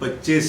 25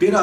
13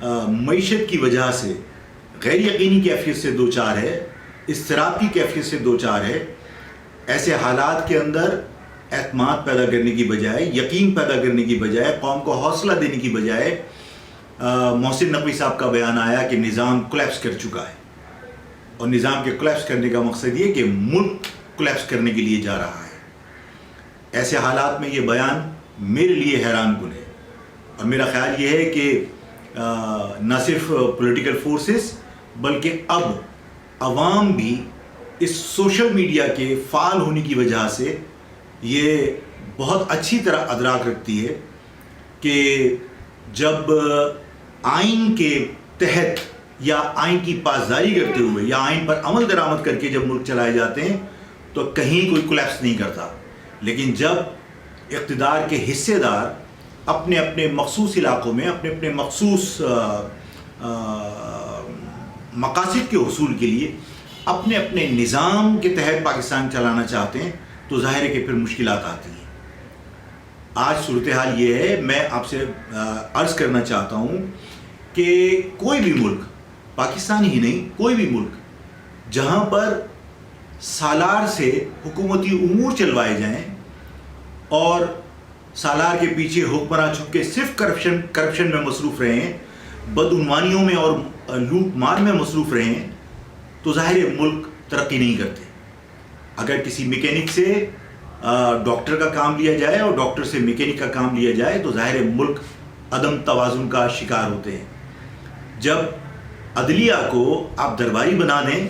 معیشت کی وجہ سے غیر یقینی کیفیت سے دو چار ہے، اضطراب کی کیفیت سے دو چار ہے، ایسے حالات کے اندر اعتماد پیدا کرنے کی بجائے، یقین پیدا کرنے کی بجائے، قوم کو حوصلہ دینے کی بجائے محسن نقوی صاحب کا بیان آیا کہ نظام کولیپس کر چکا ہے، اور نظام کے کولیپس کرنے کا مقصد یہ کہ ملک کولیپس کرنے کے لیے جا رہا ہے۔ ایسے حالات میں یہ بیان میرے لیے حیران کن ہے، اور میرا خیال یہ ہے کہ نہ صرف پولیٹیکل فورسز بلکہ اب عوام بھی اس سوشل میڈیا کے فعال ہونے کی وجہ سے یہ بہت اچھی طرح ادراک رکھتی ہے کہ جب آئین کے تحت یا آئین کی پاسداری کرتے ہوئے یا آئین پر عمل درآمد کر کے جب ملک چلائے جاتے ہیں تو کہیں کوئی کولیپس نہیں کرتا، لیکن جب اقتدار کے حصے دار اپنے اپنے مخصوص علاقوں میں اپنے اپنے مخصوص مقاصد کے حصول کے لیے اپنے اپنے نظام کے تحت پاکستان چلانا چاہتے ہیں تو ظاہر ہے کہ پھر مشکلات آتی ہیں۔ آج صورتحال یہ ہے، میں آپ سے عرض کرنا چاہتا ہوں کہ کوئی بھی ملک، پاکستان ہی نہیں کوئی بھی ملک جہاں پر سالار سے حکومتی امور چلوائے جائیں اور سالار کے پیچھے حکمراں چھپ کے صرف کرپشن میں مصروف رہے ہیں، بدعنوانیوں میں اور لوٹ مار میں مصروف رہے ہیں، تو ظاہر ملک ترقی نہیں کرتے۔ اگر کسی میکینک سے ڈاکٹر کا کام لیا جائے اور ڈاکٹر سے میکینک کا کام لیا جائے تو ظاہر ملک عدم توازن کا شکار ہوتے ہیں۔ جب عدلیہ کو آپ درباری بنا دیں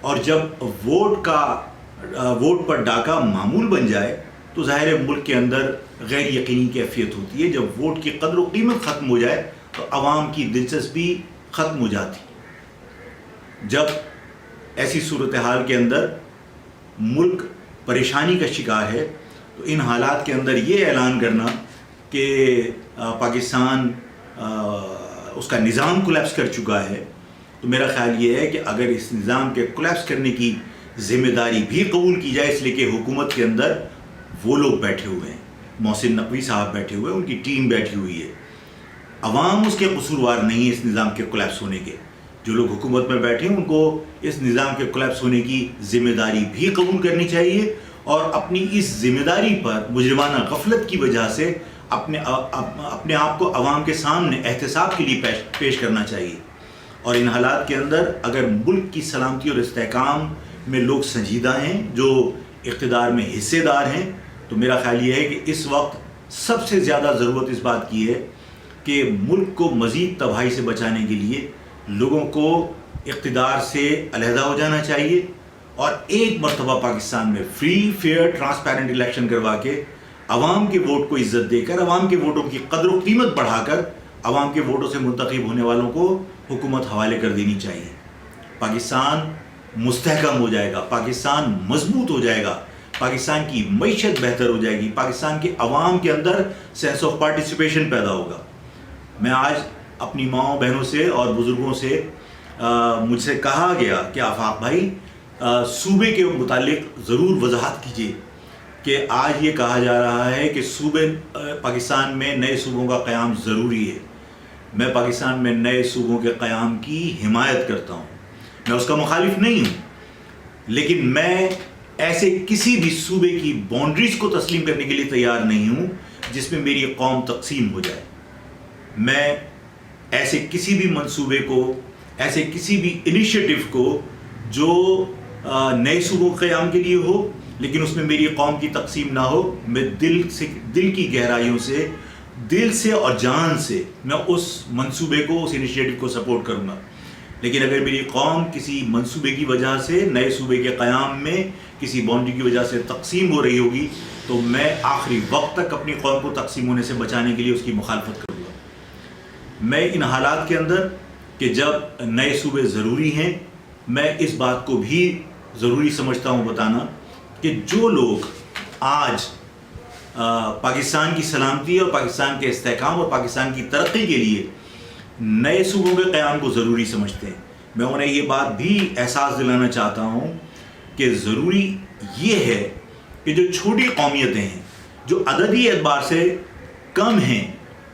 اور جب ووٹ پر ڈاکہ معمول بن جائے تو ظاہر ملک کے اندر غیر یقینی کیفیت ہوتی ہے۔ جب ووٹ کی قدر و قیمت ختم ہو جائے تو عوام کی دلچسپی ختم ہو جاتی۔ جب ایسی صورتحال کے اندر ملک پریشانی کا شکار ہے تو ان حالات کے اندر یہ اعلان کرنا کہ پاکستان اس کا نظام کولیپس کر چکا ہے، تو میرا خیال یہ ہے کہ اگر اس نظام کے کولیپس کرنے کی ذمہ داری بھی قبول کی جائے، اس لیے کہ حکومت کے اندر وہ لوگ بیٹھے ہوئے ہیں، محسن نقوی صاحب بیٹھے ہوئے ہیں، ان کی ٹیم بیٹھی ہوئی ہے، عوام اس کے قصوروار نہیں ہے اس نظام کے کولیپس ہونے کے۔ جو لوگ حکومت میں بیٹھے ہیں ان کو اس نظام کے کولیپس ہونے کی ذمہ داری بھی قبول کرنی چاہیے، اور اپنی اس ذمہ داری پر مجرمانہ غفلت کی وجہ سے اپنے آپ کو عوام کے سامنے احتساب کے لیے پیش کرنا چاہیے۔ اور ان حالات کے اندر اگر ملک کی سلامتی اور استحکام میں لوگ سنجیدہ ہیں، جو اقتدار میں حصے دار ہیں، تو میرا خیال یہ ہے کہ اس وقت سب سے زیادہ ضرورت اس بات کی ہے کہ ملک کو مزید تباہی سے بچانے کے لیے لوگوں کو اقتدار سے علیحدہ ہو جانا چاہیے، اور ایک مرتبہ پاکستان میں فری فیئر ٹرانسپیرنٹ الیکشن کروا کے عوام کے ووٹ کو عزت دے کر، عوام کے ووٹوں کی قدر و قیمت بڑھا کر عوام کے ووٹوں سے منتخب ہونے والوں کو حکومت حوالے کر دینی چاہیے۔ پاکستان مستحکم ہو جائے گا، پاکستان مضبوط ہو جائے گا، پاکستان کی معیشت بہتر ہو جائے گی، پاکستان کے عوام کے اندر سینس آف پارٹیسپیشن پیدا ہوگا۔ میں آج اپنی ماؤں بہنوں سے اور بزرگوں سے مجھ سے کہا گیا کہ آفاق بھائی صوبے کے متعلق ضرور وضاحت کیجیے کہ آج یہ کہا جا رہا ہے کہ پاکستان میں نئے صوبوں کا قیام ضروری ہے۔ میں پاکستان میں نئے صوبوں کے قیام کی حمایت کرتا ہوں، میں اس کا مخالف نہیں ہوں، لیکن میں ایسے کسی بھی صوبے کی باؤنڈریز کو تسلیم کرنے کے لیے تیار نہیں ہوں جس میں میری قوم تقسیم ہو جائے۔ میں ایسے کسی بھی منصوبے کو، ایسے کسی بھی انیشیٹو کو جو نئے صوبوں کے قیام کے لیے ہو لیکن اس میں میری قوم کی تقسیم نہ ہو، میں دل کی گہرائیوں سے، دل سے اور جان سے میں اس منصوبے کو، اس انیشیٹو کو سپورٹ کروں گا۔ لیکن اگر میری قوم کسی منصوبے کی وجہ سے، نئے صوبے کے قیام میں کسی باؤنڈری کی وجہ سے تقسیم ہو رہی ہوگی تو میں آخری وقت تک اپنی قوم کو تقسیم ہونے سے بچانے کے لیے اس کی مخالفت کروں گا۔ میں ان حالات کے اندر کہ جب نئے صوبے ضروری ہیں، میں اس بات کو بھی ضروری سمجھتا ہوں بتانا کہ جو لوگ آج پاکستان کی سلامتی اور پاکستان کے استحکام اور پاکستان کی ترقی کے لیے نئے صوبوں کے قیام کو ضروری سمجھتے ہیں، میں انہیں یہ بات بھی احساس دلانا چاہتا ہوں کہ ضروری یہ ہے کہ جو چھوٹی قومیتیں ہیں، جو عددی اعتبار سے کم ہیں،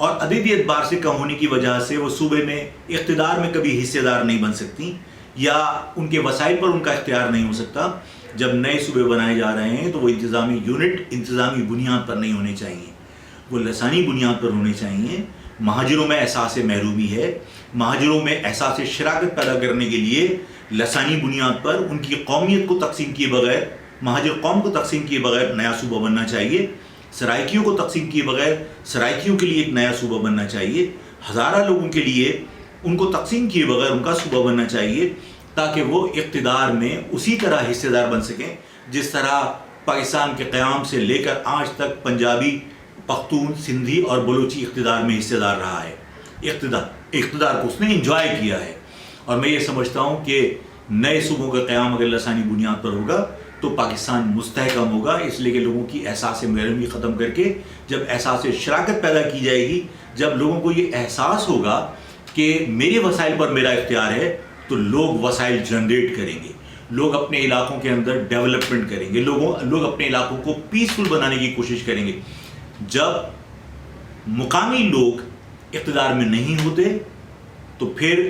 اور عددی اعتبار سے کم ہونے کی وجہ سے وہ صوبے میں اقتدار میں کبھی حصے دار نہیں بن سکتی یا ان کے وسائل پر ان کا اختیار نہیں ہو سکتا. جب نئے صوبے بنائے جا رہے ہیں تو وہ انتظامی یونٹ انتظامی بنیاد پر نہیں ہونے چاہیے, وہ لسانی بنیاد پر ہونے چاہیے. مہاجروں میں احساس محرومی ہے, مہاجروں میں احساس شراکت پیدا کرنے کے لیے لسانی بنیاد پر ان کی قومیت کو تقسیم کیے بغیر, مہاجر قوم کو تقسیم کیے بغیر نیا صوبہ بننا چاہیے. سرائکیوں کو تقسیم کیے بغیر سرائکیوں کے لیے ایک نیا صوبہ بننا چاہیے. ہزارہ لوگوں کے لیے ان کو تقسیم کیے بغیر ان کا صوبہ بننا چاہیے, تاکہ وہ اقتدار میں اسی طرح حصے دار بن سکیں جس طرح پاکستان کے قیام سے لے کر آج تک پنجابی, پختون, سندھی اور بلوچی اقتدار میں حصے دار رہا ہے. اقتدار کو اس نے انجوائے کیا ہے. اور میں یہ سمجھتا ہوں کہ نئے صوبوں کا قیام اگر لسانی بنیاد پر ہوگا تو پاکستان مستحکم ہوگا, اس لیے کہ لوگوں کی احساس محرومی ختم کر کے جب احساس شراکت پیدا کی جائے گی, جب لوگوں کو یہ احساس ہوگا کہ میرے وسائل پر میرا اختیار ہے, تو لوگ وسائل جنریٹ کریں گے, لوگ اپنے علاقوں کے اندر ڈیولپمنٹ کریں گے, لوگ اپنے علاقوں کو پیسفل بنانے کی کوشش کریں گے. جب مقامی لوگ اقتدار میں نہیں ہوتے تو پھر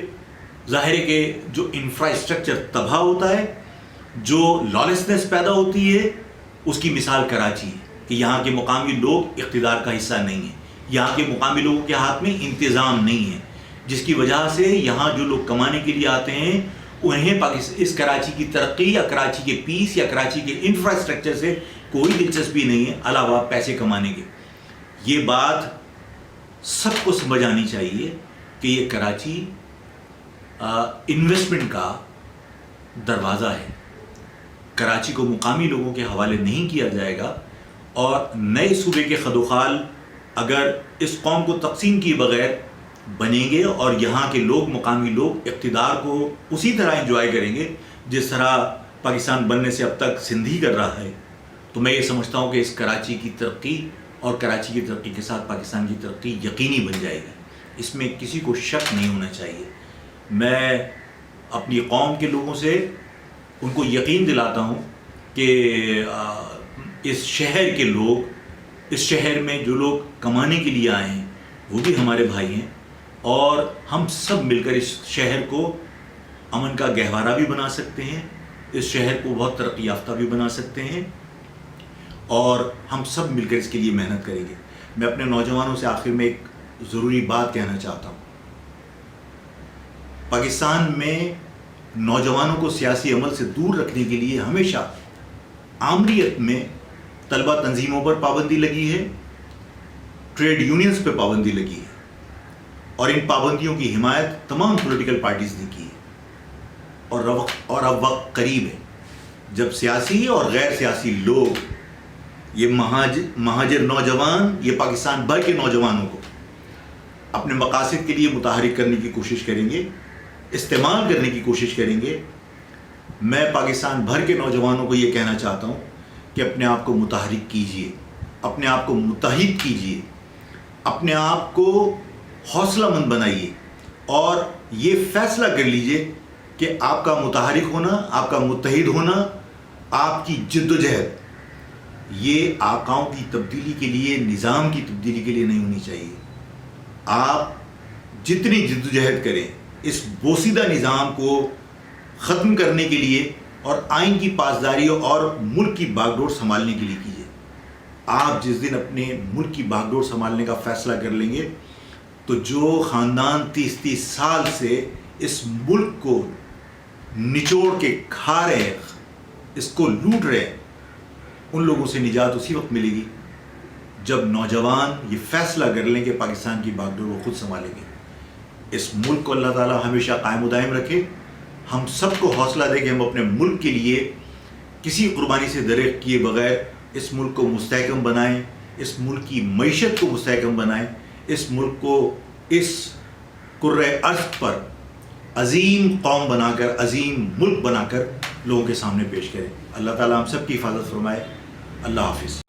ظاہر ہے کہ جو انفراسٹرکچر تباہ ہوتا ہے, جو لالسنس پیدا ہوتی ہے, اس کی مثال کراچی ہے کہ یہاں کے مقامی لوگ اقتدار کا حصہ نہیں ہیں, یہاں کے مقامی لوگوں کے ہاتھ میں انتظام نہیں ہے, جس کی وجہ سے یہاں جو لوگ کمانے کے لیے آتے ہیں انہیں اس کراچی کی ترقی یا کراچی کے پیس یا کراچی کے انفراسٹرکچر سے کوئی دلچسپی نہیں ہے علاوہ پیسے کمانے کے. یہ بات سب کو سمجھ آنی چاہیے کہ یہ کراچی انویسٹمنٹ کا دروازہ ہے. کراچی کو مقامی لوگوں کے حوالے نہیں کیا جائے گا, اور نئے صوبے کے خدوخال اگر اس قوم کو تقسیم کیے بغیر بنیں گے اور یہاں کے لوگ, مقامی لوگ اقتدار کو اسی طرح انجوائے کریں گے جس طرح پاکستان بننے سے اب تک سندھی کر رہا ہے, تو میں یہ سمجھتا ہوں کہ اس کراچی کی ترقی اور کراچی کی ترقی کے ساتھ پاکستان کی ترقی یقینی بن جائے گی. اس میں کسی کو شک نہیں ہونا چاہیے. میں اپنی قوم کے لوگوں سے ان کو یقین دلاتا ہوں کہ اس شہر کے لوگ, اس شہر میں جو لوگ کمانے کے لیے آئے ہیں وہ بھی ہمارے بھائی ہیں, اور ہم سب مل کر اس شہر کو امن کا گہوارہ بھی بنا سکتے ہیں, اس شہر کو بہت ترقی یافتہ بھی بنا سکتے ہیں, اور ہم سب مل کر اس کے لیے محنت کریں گے. میں اپنے نوجوانوں سے آخر میں ایک ضروری بات کہنا چاہتا ہوں. پاکستان میں نوجوانوں کو سیاسی عمل سے دور رکھنے کے لیے ہمیشہ آمریت میں طلبہ تنظیموں پر پابندی لگی ہے, ٹریڈ یونینز پہ پابندی لگی ہے, اور ان پابندیوں کی حمایت تمام پولیٹیکل پارٹیز نے کی ہے. اور اب وقت قریب ہے جب سیاسی اور غیر سیاسی لوگ, یہ مہاجر نوجوان, یہ پاکستان بھر کے نوجوانوں کو اپنے مقاصد کے لیے متحرک کرنے کی کوشش کریں گے, استعمال کرنے کی کوشش کریں گے. میں پاکستان بھر کے نوجوانوں کو یہ کہنا چاہتا ہوں کہ اپنے آپ کو متحرک کیجئے, اپنے آپ کو متحد کیجئے, اپنے آپ کو حوصلہ مند بنائیے, اور یہ فیصلہ کر لیجئے کہ آپ کا متحرک ہونا, آپ کا متحد ہونا, آپ کی جد و جہد یہ آقاؤں کی تبدیلی کے لیے, نظام کی تبدیلی کے لیے نہیں ہونی چاہیے. آپ جتنی جد و جہد کریں اس بوسیدہ نظام کو ختم کرنے کے لیے اور آئین کی پاسداری اور ملک کی باغ ڈور سنبھالنے کے لیے کیجیے. آپ جس دن اپنے ملک کی باغ ڈور سنبھالنے کا فیصلہ کر لیں گے تو جو خاندان 30 سال سے اس ملک کو نچوڑ کے کھا رہے ہیں, اس کو لوٹ رہے ہیں, ان لوگوں سے نجات اسی وقت ملے گی جب نوجوان یہ فیصلہ کر لیں کہ پاکستان کی باغ ڈور وہ خود سنبھالیں گے. اس ملک کو اللہ تعالیٰ ہمیشہ قائم و دائم رکھے. ہم سب کو حوصلہ دے کہ ہم اپنے ملک کے لیے کسی قربانی سے درخت کیے بغیر اس ملک کو مستحکم بنائیں, اس ملک کی معیشت کو مستحکم بنائیں, اس ملک کو اس کرۂ ارض پر عظیم قوم بنا کر, عظیم ملک بنا کر لوگوں کے سامنے پیش کریں. اللہ تعالیٰ ہم سب کی حفاظت فرمائے. اللہ حافظ.